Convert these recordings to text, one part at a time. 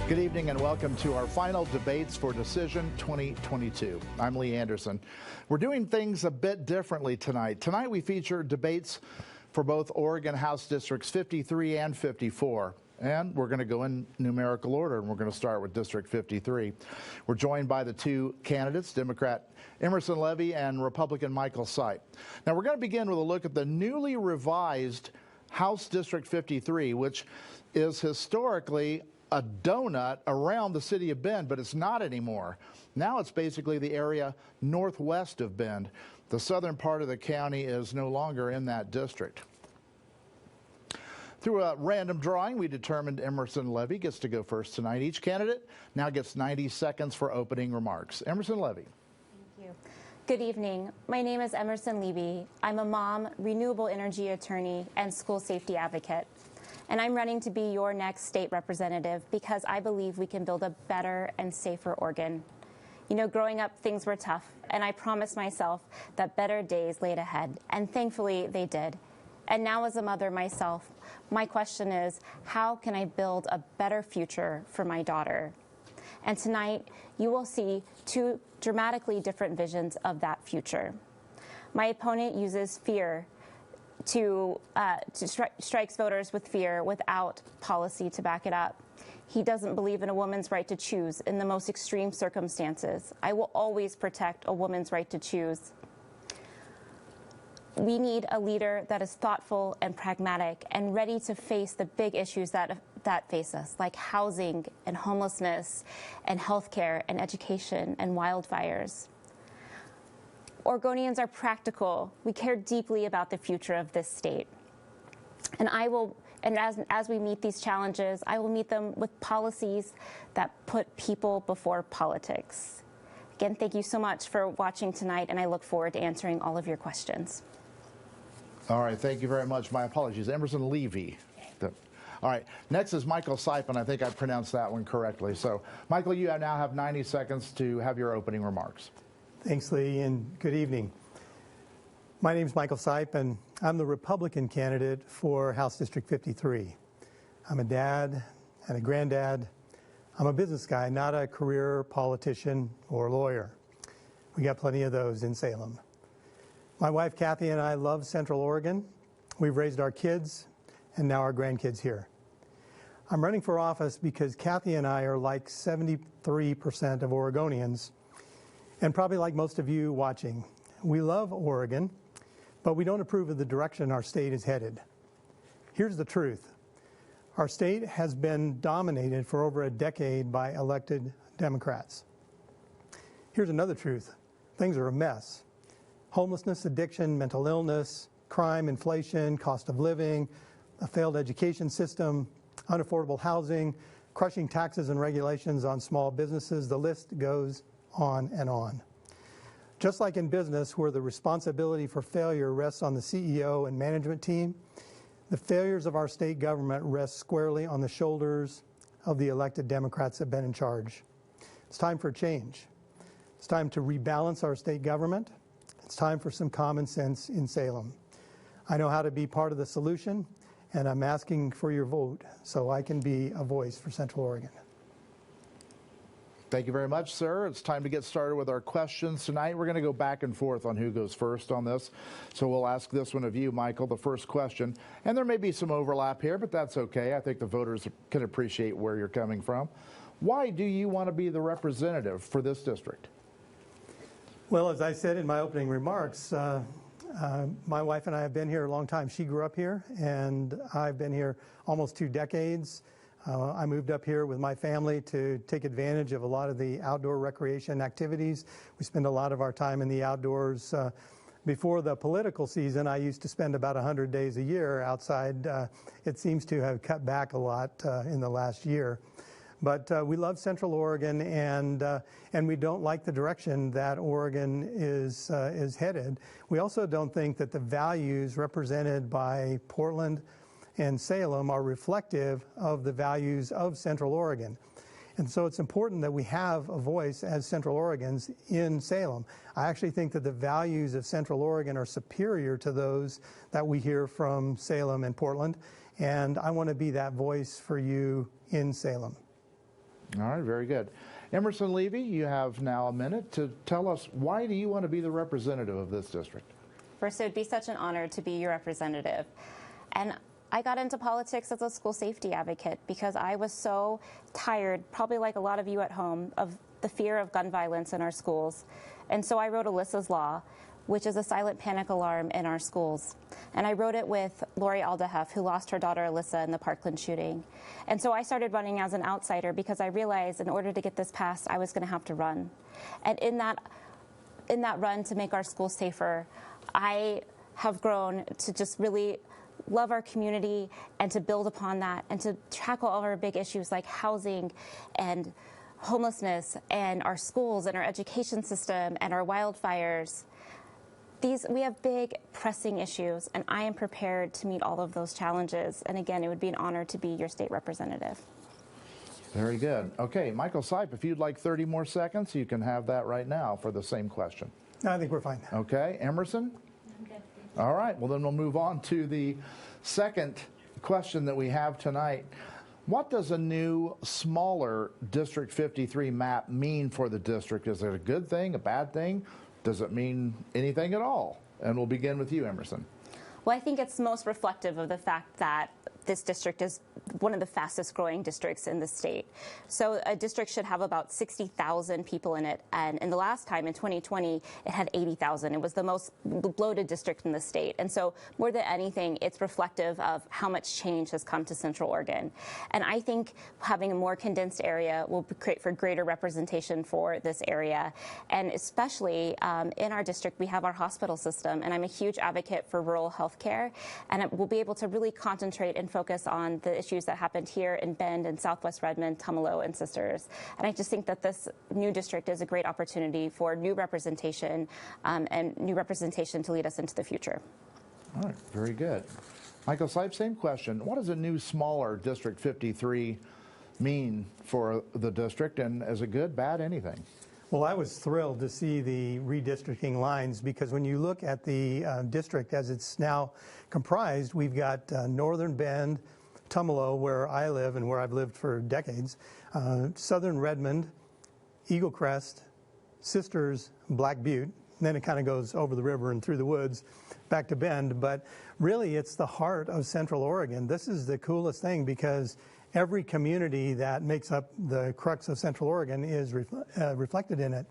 Good evening and welcome to our final debates for Decision 2022. I'm Lee Anderson. We're doing things a bit differently tonight. Tonight we feature debates for both Oregon House Districts 53 and 54. And we're going to go in numerical order, and we're going to start with District 53. We're joined by the two candidates, Democrat Emerson Levy and Republican Michael Sipe. Now we're going to begin with a look at the newly revised House District 53, which is historically a donut around the city of Bend, but it's not anymore. Now it's basically the area northwest of Bend. The southern part of the county is no longer in that district. Through a random drawing, we determined Emerson Levy gets to go first tonight. Each candidate now gets 90 seconds for opening remarks. Emerson Levy. Thank you. Good evening. My name is Emerson Levy. I'm a mom, renewable energy attorney, and school safety advocate. And I'm running to be your next state representative because I believe we can build a better and safer Oregon. You know, growing up, things were tough, and I promised myself that better days laid ahead, and thankfully they did. And now as a mother myself, my question is, how can I build a better future for my daughter? And tonight, you will see two dramatically different visions of that future. My opponent uses fear to strikes voters with fear without policy to back it up. He doesn't believe in a woman's right to choose in the most extreme circumstances. I will always protect a woman's right to choose. We need a leader that is thoughtful and pragmatic and ready to face the big issues that face us, like housing and homelessness and healthcare and education and wildfires. Oregonians are practical. We care deeply about the future of this state. And as we meet these challenges, I will meet them with policies that put people before politics. Again, thank you so much for watching tonight, and I look forward to answering all of your questions. All right, thank you very much. My apologies. Emerson Levy. All right, next is Michael Sipe, and I think I pronounced that one correctly. So, Michael, you now have 90 seconds to have your opening remarks. Thanks, Lee, and good evening. My name is Michael Sipe, and I'm the Republican candidate for House District 53. I'm a dad and a granddad. I'm a business guy, not a career politician or lawyer. We got plenty of those in Salem. My wife, Kathy, and I love Central Oregon. We've raised our kids and now our grandkids here. I'm running for office because Kathy and I are like 73% of Oregonians, and probably like most of you watching. We love Oregon, but we don't approve of the direction our state is headed. Here's the truth. Our state has been dominated for over a decade by elected Democrats. Here's another truth. Things are a mess. Homelessness, addiction, mental illness, crime, inflation, cost of living, a failed education system, unaffordable housing, crushing taxes and regulations on small businesses. The list goes on and on. Just like in business, where the responsibility for failure rests on the CEO and management team, the failures of our state government rest squarely on the shoulders of the elected Democrats that have been in charge. It's time for change. It's time to rebalance our state government. It's time for some common sense in Salem. I know how to be part of the solution, and I'm asking for your vote so I can be a voice for Central Oregon. Thank you very much, sir. It's time to get started with our questions tonight. We're going to go back and forth on who goes first on this. So we'll ask this one of you, Michael, the first question. And there may be some overlap here, but that's okay. I think the voters can appreciate where you're coming from. Why do you want to be the representative for this district? Well, as I said in my opening remarks, my wife and I have been here a long time. She grew up here, and I've been here almost 2 decades. I moved up here with my family to take advantage of a lot of the outdoor recreation activities. We spend a lot of our time in the outdoors. Before the political season, I used to spend about 100 days a year outside. It seems to have cut back a lot in the last year. But we love Central Oregon, and we don't like the direction that Oregon is headed. We also don't think that the values represented by Portland and Salem are reflective of the values of Central Oregon. And so it's important that we have a voice as Central Oregons in Salem. I actually think that the values of Central Oregon are superior to those that we hear from Salem and Portland, and I want to be that voice for you in Salem. All right, very good. Emerson Levy, you have now a minute to tell us, why do you want to be the representative of this district? First, it would be such an honor to be your representative. And I got into politics as a school safety advocate because I was so tired, probably like a lot of you at home, of the fear of gun violence in our schools. And so I wrote Alyssa's Law, which is a silent panic alarm in our schools. And I wrote it with Lori Aldehoff, who lost her daughter Alyssa in the Parkland shooting. And so I started running as an outsider because I realized in order to get this passed, I was going to have to run. And in that run to make our schools safer, I have grown to just really love our community and to build upon that and to tackle all of our big issues like housing and homelessness and our schools and our education system and our wildfires. We have big, pressing issues, and I am prepared to meet all of those challenges. And again, it would be an honor to be your state representative. Very good. Okay, Michael Sipe, if you'd like 30 more seconds, you can have that right now for the same question. No, I think we're fine. Okay, Emerson? I'm good. All right, well then we'll move on to the second question that we have tonight. What does a new, smaller District 53 map mean for the district? Is it a good thing, a bad thing? Does it mean anything at all? And we'll begin with you, Emerson. Well, I think it's most reflective of the fact that this district is one of the fastest growing districts in the state. So a district should have about 60,000 people in it. And in the last time, in 2020, it had 80,000. It was the most bloated district in the state. And so more than anything, it's reflective of how much change has come to Central Oregon. And I think having a more condensed area will create for greater representation for this area. And especially in our district, we have our hospital system. And I'm a huge advocate for rural health care. And we'll be able to really concentrate and focus on the issues that happened here in Bend and Southwest Redmond, Tumalo, and Sisters. And I just think that this new district is a great opportunity for new representation and new representation to lead us into the future. All right, very good. Michael Sipe, same question. What does a new, smaller District 53 mean for the district, and is it good, bad, anything? Well, I was thrilled to see the redistricting lines because when you look at the district as it's now comprised, we've got Northern Bend, Tumalo, where I live and where I've lived for decades, Southern Redmond, Eagle Crest, Sisters, Black Butte, and then it kind of goes over the river and through the woods back to Bend. But really, it's the heart of Central Oregon. This is the coolest thing because every community that makes up the crux of Central Oregon is reflected in it.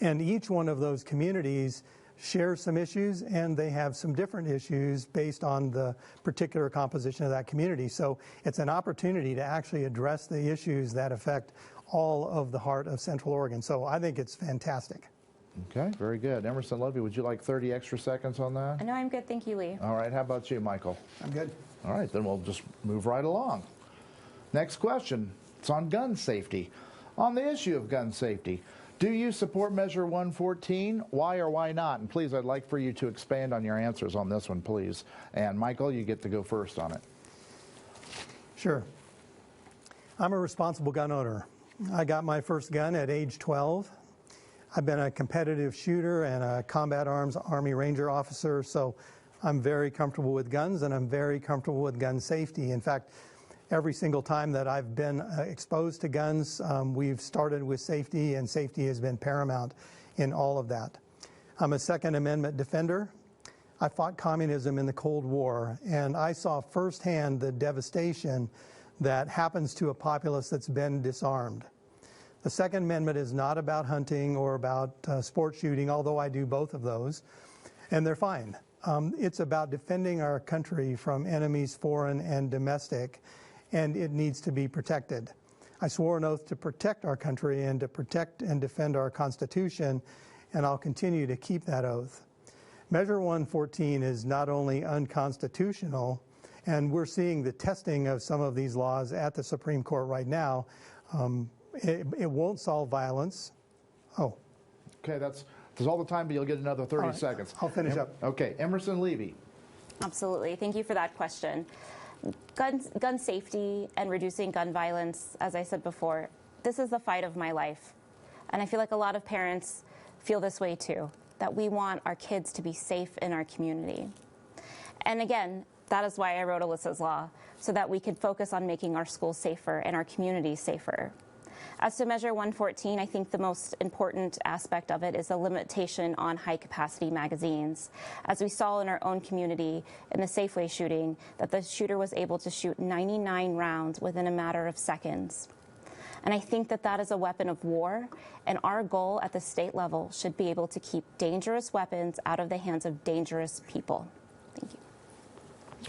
And each one of those communities shares some issues, and they have some different issues based on the particular composition of that community. So it's an opportunity to actually address the issues that affect all of the heart of Central Oregon. So I think it's fantastic. Okay, very good. Emerson Levy, would you like 30 extra seconds on that? No, I'm good. Thank you, Lee. All right, how about you, Michael? I'm good. All right, then we'll just move right along. Next question. It's on gun safety. On the issue of gun safety, do you support Measure 114? Why or why not? And please, I'd like for you to expand on your answers on this one, please. And Michael, you get to go first on it. Sure. I'm a responsible gun owner. I got my first gun at age 12. I've been a competitive shooter and a combat arms Army Ranger officer, so I'm very comfortable with guns and I'm very comfortable with gun safety. In fact, every single time that I've been exposed to guns, we've started with safety, and safety has been paramount in all of that. I'm a Second Amendment defender. I fought communism in the Cold War, and I saw firsthand the devastation that happens to a populace that's been disarmed. The Second Amendment is not about hunting or about sport shooting, although I do both of those, and they're fine. It's about defending our country from enemies, foreign and domestic, and it needs to be protected. I swore an oath to protect our country and to protect and defend our Constitution, and I'll continue to keep that oath. Measure 114 is not only unconstitutional, and we're seeing the testing of some of these laws at the Supreme Court right now. It won't solve violence. Oh. Okay, that's all the time, but you'll get another 30 seconds. I'll finish up. Okay, Emerson Levy. Absolutely. Thank you for that question. Gun safety and reducing gun violence, as I said before, this is the fight of my life. And I feel like a lot of parents feel this way too, that we want our kids to be safe in our community. And again, that is why I wrote Alyssa's Law, so that we could focus on making our schools safer and our communities safer. As to Measure 114, I think the most important aspect of it is the limitation on high-capacity magazines. As we saw in our own community in the Safeway shooting, that the shooter was able to shoot 99 rounds within a matter of seconds. And I think that that is a weapon of war, and our goal at the state level should be able to keep dangerous weapons out of the hands of dangerous people. Thank you.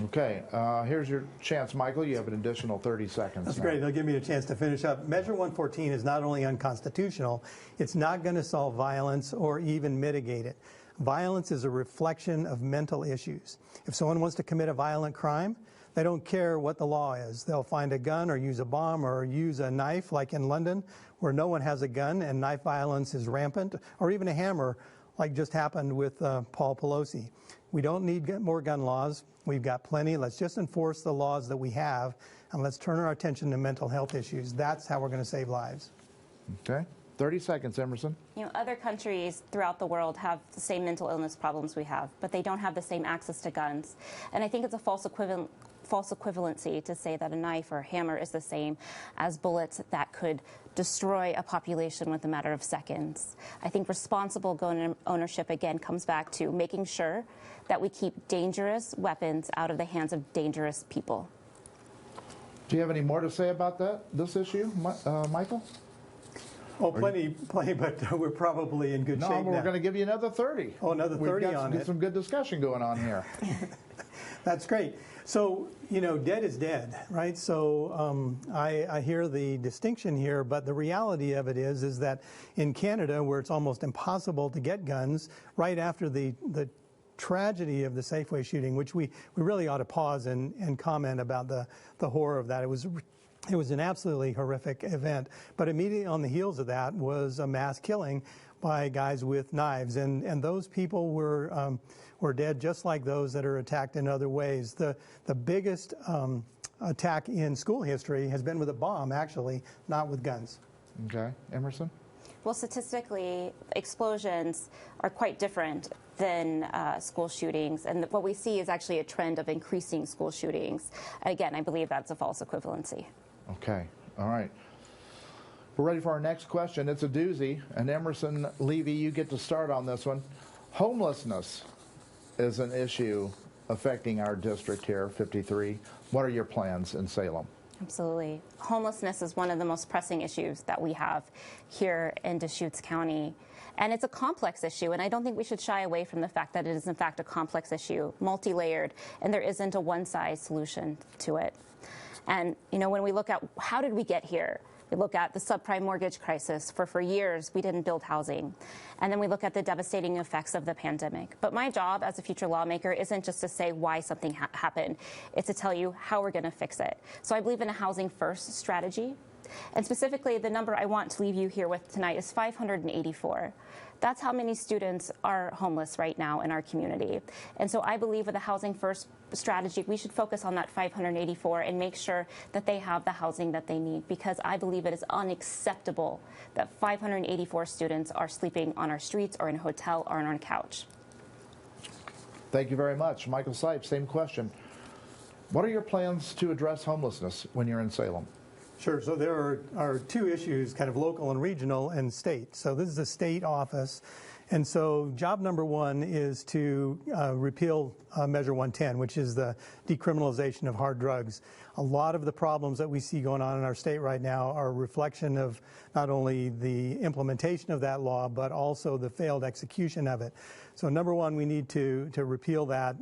Okay, here's your chance, Michael. You have an additional 30 seconds. That's now. great. They'll give me a chance to finish up. Measure 114 is not only unconstitutional, it's not going to solve violence or even mitigate it. Violence is a reflection of mental issues. If someone wants to commit a violent crime, they don't care what the law is. They'll find a gun or use a bomb or use a knife, like in London, where no one has a gun and knife violence is rampant, or even a hammer, like just happened with Paul Pelosi. We don't need more gun laws. We've got plenty. Let's just enforce the laws that we have, and let's turn our attention to mental health issues. That's how we're going to save lives. Okay, 30 seconds, Emerson. You know, other countries throughout the world have the same mental illness problems we have, but they don't have the same access to guns. And I think it's a false equivalency to say that a knife or a hammer is the same as bullets that could destroy a population with a matter of seconds. I think responsible gun ownership, again, comes back to making sure that we keep dangerous weapons out of the hands of dangerous people. Do you have any more to say about this issue, Michael? Oh, plenty, but we're probably in good shape now. No, we're going to give you another 30. Oh, another 30 We've got some good discussion going on here. That's great. So, you know, dead is dead, right? So I hear the distinction here, but the reality of it is that in Canada, where it's almost impossible to get guns, right after the tragedy of the Safeway shooting, which we really ought to pause and comment about the horror of that. It was an absolutely horrific event. But immediately on the heels of that was a mass killing by guys with knives, and those people were dead just like those that are attacked in other ways. The biggest attack in school history has been with a bomb, actually, not with guns. Okay, Emerson? Well, statistically, explosions are quite different than school shootings, and what we see is actually a trend of increasing school shootings. Again, I believe that's a false equivalency. Okay, all right. We're ready for our next question. It's a doozy, and Emerson Levy, you get to start on this one. Homelessness is an issue affecting our district here, 53. What are your plans in Salem? Absolutely. Homelessness is one of the most pressing issues that we have here in Deschutes County. And it's a complex issue, and I don't think we should shy away from the fact that it is in fact a complex issue, multi-layered, and there isn't a one-size solution to it. And, you know, when we look at how did we get here, we look at the subprime mortgage crisis. For years, we didn't build housing. And then we look at the devastating effects of the pandemic. But my job as a future lawmaker isn't just to say why something happened. It's to tell you how we're going to fix it. So I believe in a housing first strategy. And specifically, the number I want to leave you here with tonight is 584. That's how many students are homeless right now in our community. And so I believe with a housing first strategy, we should focus on that 584 and make sure that they have the housing that they need, because I believe it is unacceptable that 584 students are sleeping on our streets or in a hotel or on a couch. Thank you very much. Michael Sipe, same question. What are your plans to address homelessness when you're in Salem? Sure. So there are two issues, kind of local and regional and state. So this is a state office. And so job number one is to repeal Measure 110, which is the decriminalization of hard drugs. A lot of the problems that we see going on in our state right now are a reflection of not only the implementation of that law, but also the failed execution of it. So number one, we need to repeal that.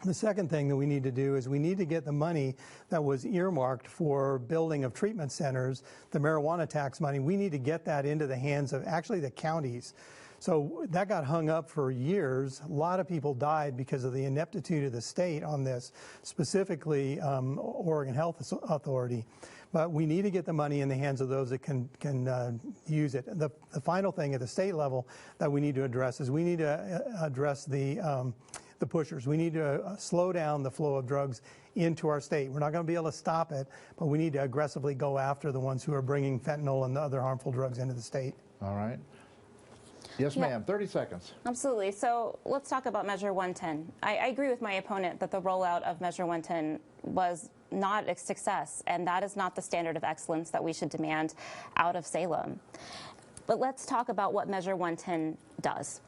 The second thing that we need to do is we need to get the money that was earmarked for building of treatment centers, the marijuana tax money, we need to get that into the hands of actually the counties. So that got hung up for years. A lot of people died because of the ineptitude of the state on this, specifically Oregon Health Authority. But we need to get the money in the hands of those that can use it. The final thing at the state level that we need to address is we need to address the pushers. We need to slow down the flow of drugs into our state. We're not going to be able to stop it, but we need to aggressively go after the ones who are bringing fentanyl and the other harmful drugs into the state. All right. Yes, ma'am. 30 seconds. Absolutely. So let's talk about Measure 110. I agree with my opponent that the rollout of Measure 110 was not a success, and that is not the standard of excellence that we should demand out of Salem. But let's talk about what Measure 110 does.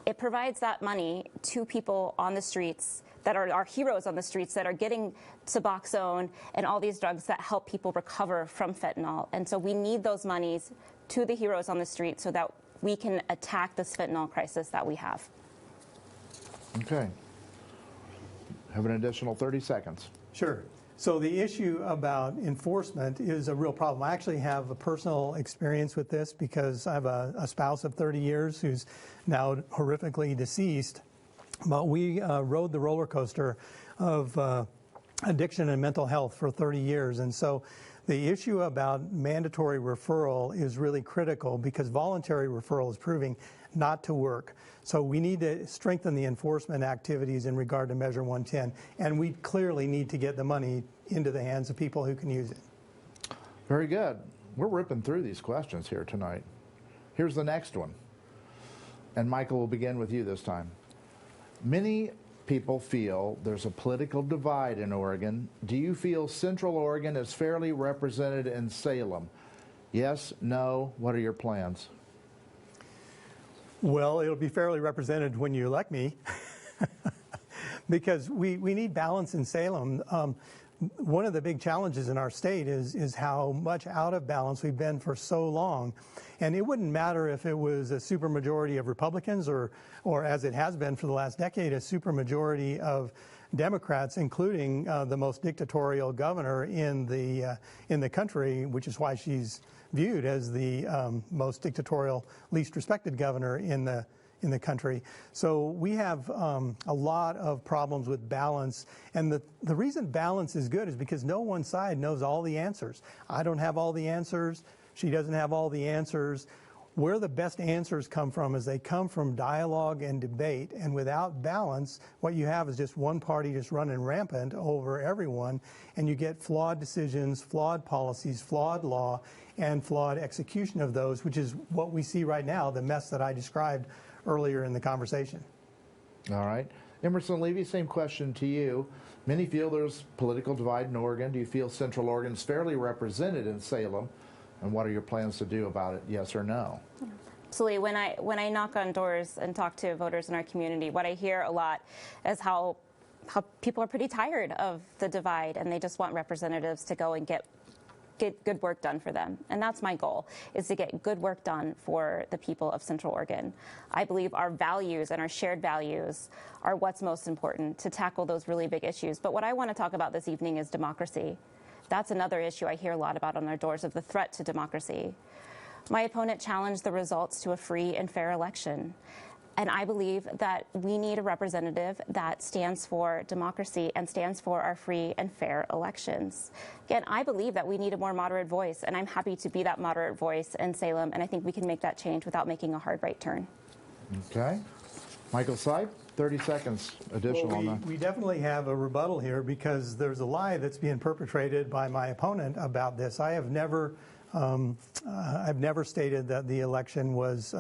It provides that money to people on the streets that are our heroes on the streets that are getting Suboxone and all these drugs that help people recover from fentanyl. And so we need those monies to the heroes on the street so that we can attack this fentanyl crisis that we have. Okay. Have an additional 30 seconds. Sure. So the issue about enforcement is a real problem. I actually have a personal experience with this because I have a spouse of 30 years who's now horrifically deceased. But we rode the roller coaster of addiction and mental health for 30 years. And so the issue about mandatory referral is really critical because voluntary referral is proving not to work. So we need to strengthen the enforcement activities in regard to Measure 110, and we clearly need to get the money into the hands of people who can use it. Very good. We're ripping through these questions here tonight. Here's the next one. And Michael, will begin with you this time. Many people feel there's a political divide in Oregon. Do you feel Central Oregon is fairly represented in Salem? Yes, no, what are your plans? Well, it'll be fairly represented when you elect me because we need balance in Salem. One of the big challenges in our state is how much out of balance we've been for so long. And it wouldn't matter if it was a supermajority of Republicans or as it has been for the last decade, a supermajority of Democrats, including the most dictatorial governor in the country, which is why she's viewed as the most dictatorial, least respected governor in the country. So we have a lot of problems with balance. And the reason balance is good is because no one side knows all the answers. I don't have all the answers. She doesn't have all the answers. Where the best answers come from is they come from dialogue and debate. And without balance, what you have is just one party just running rampant over everyone. And you get flawed decisions, flawed policies, flawed law, and flawed execution of those, which is what we see right now, the mess that I described earlier in the conversation. All right. Emerson Levy, same question to you. Many feel there's political divide in Oregon. Do you feel Central Oregon is fairly represented in Salem? And what are your plans to do about it, yes or no? Absolutely. When I knock on doors and talk to voters in our community, what I hear a lot is how people are pretty tired of the divide and they just want representatives to go and get good work done for them. And that's my goal, is to get good work done for the people of Central Oregon. I believe our values and our shared values are what's most important to tackle those really big issues. But what I want to talk about this evening is democracy. That's another issue I hear a lot about on their doors, of the threat to democracy. My opponent challenged the results to a free and fair election. And I believe that we need a representative that stands for democracy and stands for our free and fair elections. Again, I believe that we need a more moderate voice, and I'm happy to be that moderate voice in Salem, and I think we can make that change without making a hard right turn. Okay. Michael Sipe, 30 seconds additional on that. We definitely have a rebuttal here because there's a lie that's being perpetrated by my opponent about this. I've never stated that the election was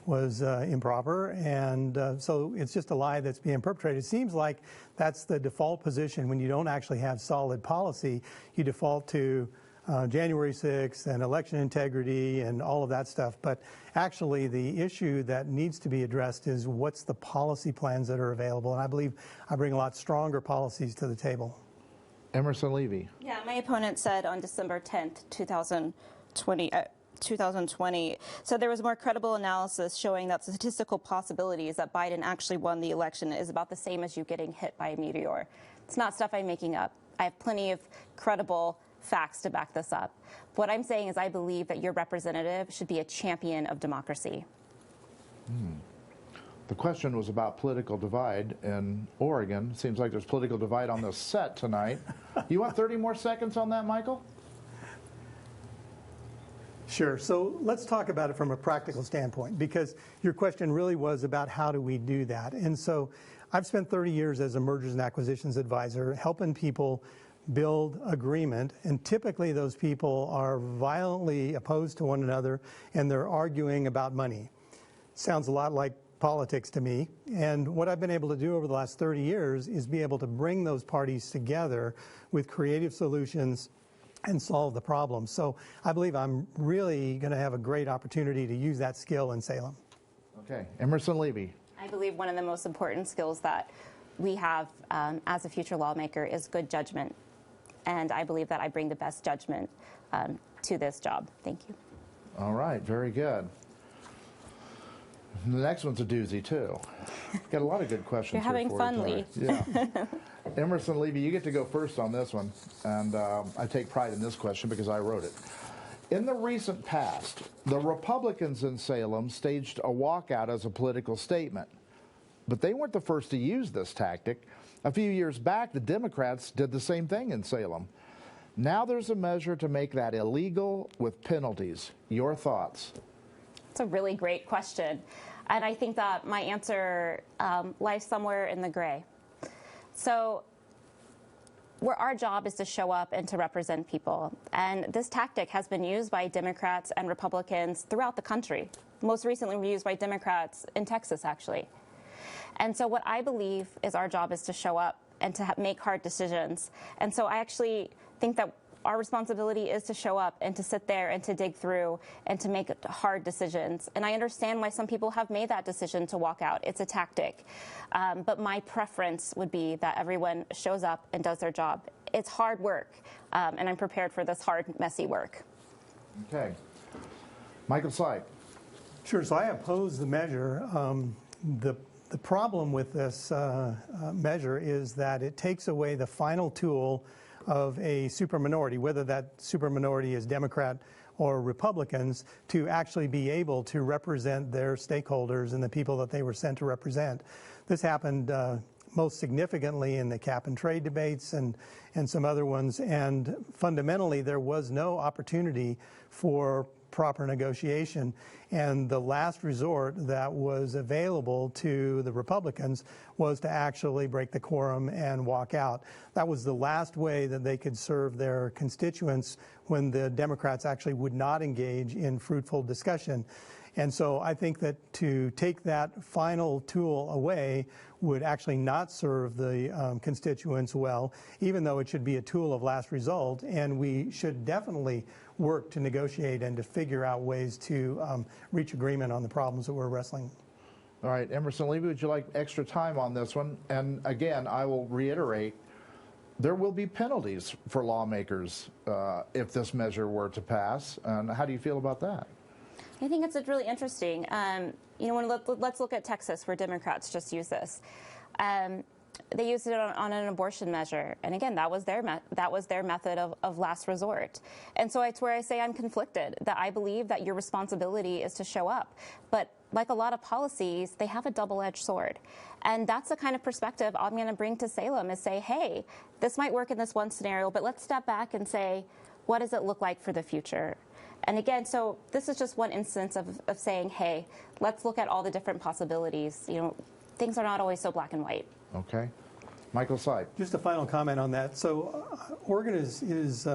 improper, and so it's just a lie that's being perpetrated. It seems like that's the default position when you don't actually have solid policy. You default to January 6th and election integrity and all of that stuff. But actually, the issue that needs to be addressed is what's the policy plans that are available. And I believe I bring a lot stronger policies to the table. Emerson Levy. Yeah, my opponent said on December 10th, 2020, so there was more credible analysis showing that the statistical possibilities that Biden actually won the election is about the same as you getting hit by a meteor. It's not stuff I'm making up. I have plenty of credible facts to back this up. What I'm saying is I believe that your representative should be a champion of democracy. The question was about political divide in Oregon. Seems like there's political divide on the set tonight. You want 30 more seconds on that, Michael? Sure. So let's talk about it from a practical standpoint, because your question really was about how do we do that. And so I've spent 30 years as a mergers and acquisitions advisor helping people build agreement, and typically those people are violently opposed to one another and they're arguing about money. sounds a lot like politics to me. And what I've been able to do over the last 30 years is be able to bring those parties together with creative solutions and solve the problem. So I believe I'm really going to have a great opportunity to use that skill in Salem. Okay, Emerson Levy. I believe one of the most important skills that we have as a future lawmaker is good judgment. And I believe that I bring the best judgment to this job. Thank you. All right, very good. The next one's a doozy, too. Got a lot of good questions. You're having fun, Lee. Yeah. Emerson Levy, you get to go first on this one. And I take pride in this question because I wrote it. In the recent past, the Republicans in Salem staged a walkout as a political statement. But they weren't the first to use this tactic. A few years back, the Democrats did the same thing in Salem. Now there's a measure to make that illegal with penalties. Your thoughts? It's a really great question. And I think that my answer lies somewhere in the gray. So where our job is to show up and to represent people. And this tactic has been used by Democrats and Republicans throughout the country. Most recently used by Democrats in Texas, actually. And so what I believe is our job is to show up and to make hard decisions. And so I actually think that our responsibility is to show up and to sit there and to dig through and to make hard decisions. And I understand why some people have made that decision to walk out. It's a tactic. But my preference would be that everyone shows up and does their job. It's hard work, and I'm prepared for this hard, messy work. Okay. Michael Sipe. Sure, so I oppose the measure. The problem with this measure is that it takes away the final tool of a superminority, whether that superminority is Democrat or Republicans, to actually be able to represent their stakeholders and the people that they were sent to represent. This happened most significantly in the cap and trade debates and some other ones, and fundamentally there was no opportunity for proper negotiation. And the last resort that was available to the Republicans was to actually break the quorum and walk out. That was the last way that they could serve their constituents when the Democrats actually would not engage in fruitful discussion. And so I think that to take that final tool away would actually not serve the constituents well, even though it should be a tool of last result. And we should definitely work to negotiate and to figure out ways to reach agreement on the problems that we're wrestling. All right, Emerson Levy, would you like extra time on this one? And again, I will reiterate, there will be penalties for lawmakers if this measure were to pass. And how do you feel about that? I think it's really interesting. Let's look at Texas, where Democrats just use this. They used it on an abortion measure, and again, that was their method of last resort. And so it's where I say I'm conflicted. That I believe that your responsibility is to show up, but like a lot of policies, they have a double-edged sword, and that's the kind of perspective I'm going to bring to Salem. Is say, hey, this might work in this one scenario, but let's step back and say, what does it look like for the future? And again, so this is just one instance of saying, hey, let's look at all the different possibilities. You know, things are not always so black and white. Okay. Michael Sipe. Just a final comment on that. So Oregon is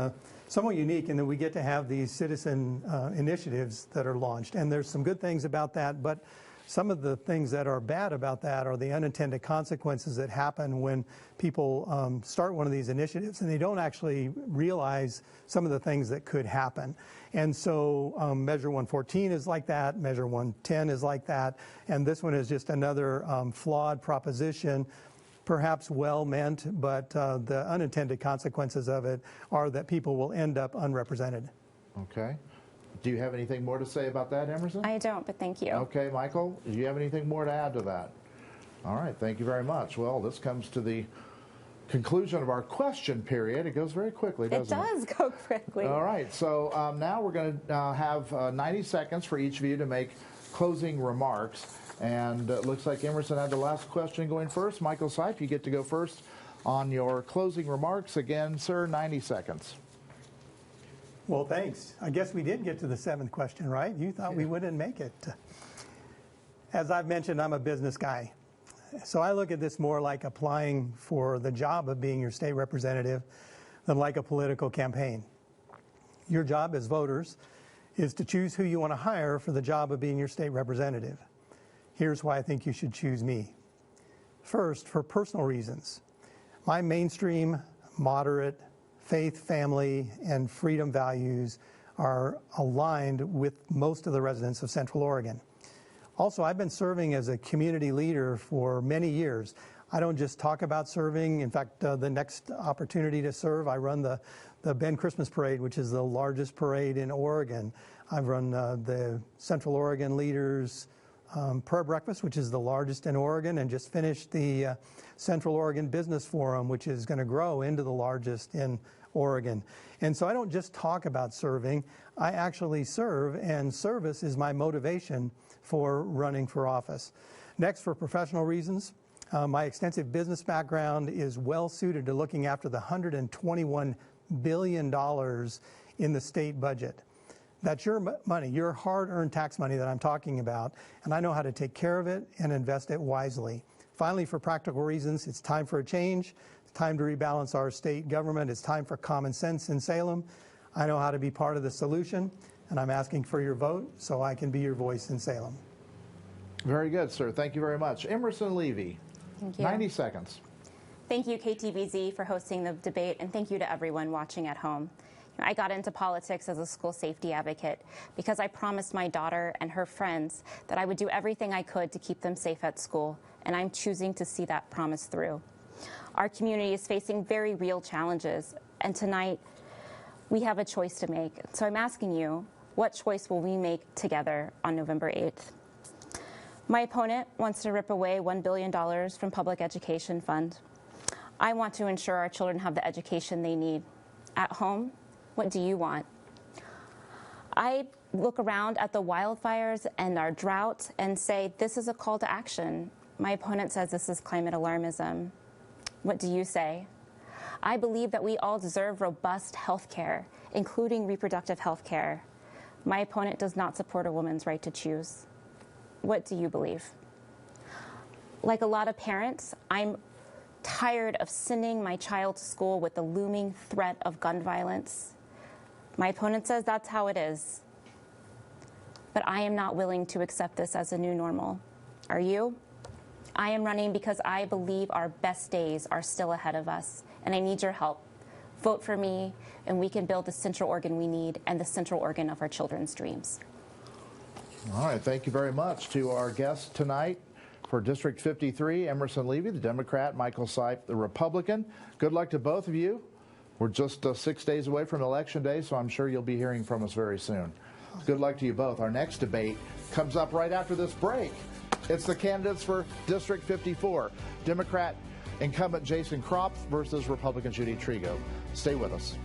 somewhat unique in that we get to have these citizen initiatives that are launched. And there's some good things about that, but some of the things that are bad about that are the unintended consequences that happen when people start one of these initiatives and they don't actually realize some of the things that could happen. And so Measure 114 is like that, Measure 110 is like that, and this one is just another flawed proposition, perhaps well-meant, but the unintended consequences of it are that people will end up unrepresented. Okay. Do you have anything more to say about that, Emerson? I don't, but thank you. Okay, Michael, do you have anything more to add to that? All right, thank you very much. Well, this comes to the conclusion of our question period. It goes very quickly, doesn't it? It does go quickly. All right, so now we're going to have 90 seconds for each of you to make closing remarks. And it looks like Emerson had the last question going first. Michael Sipe, you get to go first on your closing remarks. Again, sir, 90 seconds. Well, thanks. I guess we did get to the seventh question, right? You thought we wouldn't make it. As I've mentioned, I'm a business guy. So I look at this more like applying for the job of being your state representative than like a political campaign. Your job as voters is to choose who you want to hire for the job of being your state representative. Here's why I think you should choose me. First, for personal reasons. My mainstream, moderate, faith, family, and freedom values are aligned with most of the residents of Central Oregon. Also, I've been serving as a community leader for many years. I don't just talk about serving. In fact, the next opportunity to serve, I run the Ben Christmas Parade, which is the largest parade in Oregon. I've run the Central Oregon Leaders Prayer Breakfast, which is the largest in Oregon, and just finished the Central Oregon Business Forum, which is going to grow into the largest in Oregon. And so I don't just talk about serving, I actually serve, and service is my motivation for running for office. Next, for professional reasons, my extensive business background is well suited to looking after the $121 billion in the state budget. That's your money, your hard-earned tax money that I'm talking about, and I know how to take care of it and invest it wisely. Finally, for practical reasons, it's time for a change. It's time to rebalance our state government. It's time for common sense in Salem. I know how to be part of the solution, and I'm asking for your vote so I can be your voice in Salem. Very good, sir. Thank you very much. Emerson Levy, Thank you. 90 seconds. Thank you, KTVZ, for hosting the debate, and thank you to everyone watching at home. I got into politics as a school safety advocate because I promised my daughter and her friends that I would do everything I could to keep them safe at school, and I'm choosing to see that promise through. Our community is facing very real challenges, and tonight we have a choice to make. So I'm asking you, what choice will we make together on November 8th? My opponent wants to rip away $1 billion from public education fund. I want to ensure our children have the education they need. At home, what do you want? I look around at the wildfires and our drought and say, this is a call to action. My opponent says this is climate alarmism. What do you say? I believe that we all deserve robust health care, including reproductive health care. My opponent does not support a woman's right to choose. What do you believe? Like a lot of parents, I'm tired of sending my child to school with the looming threat of gun violence. My opponent says that's how it is. But I am not willing to accept this as a new normal. Are you? I am running because I believe our best days are still ahead of us, and I need your help. Vote for me, and we can build the Central Oregon we need and the Central Oregon of our children's dreams. All right, thank you very much to our guests tonight. For District 53, Emerson Levy, the Democrat, Michael Sipe, the Republican. Good luck to both of you. We're just 6 days away from Election Day, so I'm sure you'll be hearing from us very soon. Good luck to you both. Our next debate comes up right after this break. It's the candidates for District 54, Democrat incumbent Jason Kropf versus Republican Judy Trigo. Stay with us.